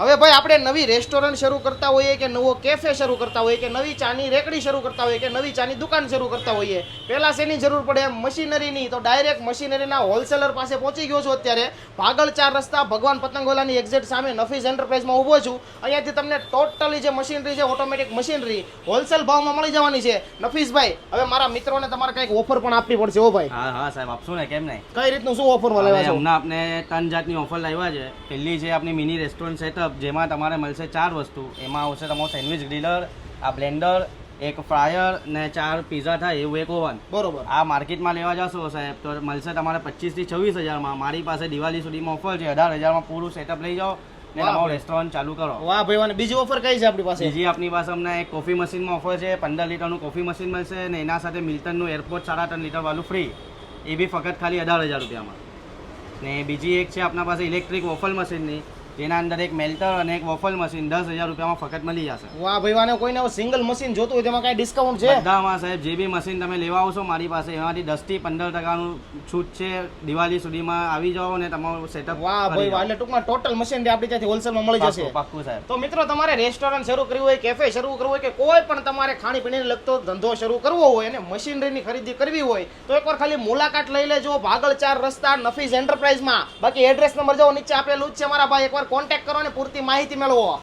હવે ભાઈ આપણે નવી રેસ્ટોરન્ટ શરૂ કરતા હોઈએ કે નવો કેફે શરૂ કરતા હોઈએ કે નવી ચાની રેકડી શરૂ કરતા હોઈએ કે નવી ચાની દુકાન શરૂ કરતા હોઈએ, પહેલા શેની જરૂર પડે? મશીનરીની. તો ડાયરેક્ટ મશીનરીના હોલસેલર પાસે પહોંચી ગયો છું અત્યારે. ભાગળ 4 રસ્તા ભગવાન પતંગોલાની એક્ઝેક્ટ સામે નફીસ એન્ટરપ્રાઇઝમાં ઊભો છું. અહીંયાથી તમને ટોટલી જે મશીનરી છે, ઓટોમેટિક મશીનરી હોલસેલ ભાવમાં મળી જવાની છે. નફીસભાઈ, હવે મારા મિત્રોને તમારે કંઈક ઓફર પણ આપવી પડશે. હો ભાઈ. હા હા સાહેબ, આપશું ને, કેમ નહીં. કઈ રીતનું શું ઓફરમાં લેવા છો? હમણાં આપણે 3 જાતની ઓફર લાવ્યા છે. પહેલી છે આપણી મિની રેસ્ટોરન્ટ સેટઅપ, જેમાં તમારે મળશે 4 વસ્તુ. એમાં આવશે તમારું સેન્ડવિચ ગ્રીલર, આ બ્લેન્ડર, એક ફ્રાયર ને 4 પીઝા થાય એવું એક ઓવન. બરોબર. આ માર્કેટમાં લેવા જશો સાહેબ તો મળશે તમારે 25 થી 26,000માં. મારી પાસે દિવાળી સુધીમાં ઓફર છે. 18,000માં પૂરું સેટઅપ લઈ જાઓ ને તમારું રેસ્ટોરન્ટ ચાલુ કરો. વાહ ભાઈ. અને બીજી ઓફર કઈ છે આપણી પાસે? બીજી આપણી પાસે અમને એક કોફી મશીનમાં ઓફર છે. 15 લીટરનું કોફી મશીન મળશે ને એના સાથે મિલ્ટનનું એરપોર્ટ 3.5 લીટર વાળું ફ્રી. એ બી ફક્ત ખાલી 18,000 રૂપિયામાં. ને બીજી એક છે આપણા પાસે ઇલેક્ટ્રિક વોફલ મશીનની, જેના અંદર એક મેલ્ટર અને એક વોફલ મશીન 10,000 રૂપિયામાં ફક્ત મળી જશે. વાહ ભાઈ. વાને કોઈને સિંગલ મશીન જોતું હોય તેમાં કઈ ડિસ્કાઉન્ટ છે? બધામાં સાહેબ જે બી મશીન તમે લેવા આવશો મારી પાસે એમાંથી 10 થી 15% છૂટ છે. દિવાળી સુધીમાં આવી જાઓ ને તમારું સેટઅપ. વાહ ભાઈ. એટલે ટૂંકમાં ટોટલ મશીન આપણી ત્યાંથી હોલસેલમાં મળી જશે. પાક્કું સાહેબ. તો મિત્રો, તમારે રેસ્ટોરન્ટ શરૂ કરવું હોય, કેફે શરૂ કરવું હોય કે કોઈ પણ તમારે ખાણીપીણીને લગતો ધંધો શરૂ કરવો હોય અને મશીનરીની ખરીદી કરવી હોય તો એકવાર ખાલી મુલાકાત લઈ લેજો ભાગળ 4 રસ્તા નફીસ એન્ટરપ્રાઇઝમાં. બાકી એડ્રેસ નંબર જો નીચે આપેલું જ છે મારા ભાઈ. એકવાર કોન્ટેક્ટ કરો ને પૂરતી માહિતી મેળવો.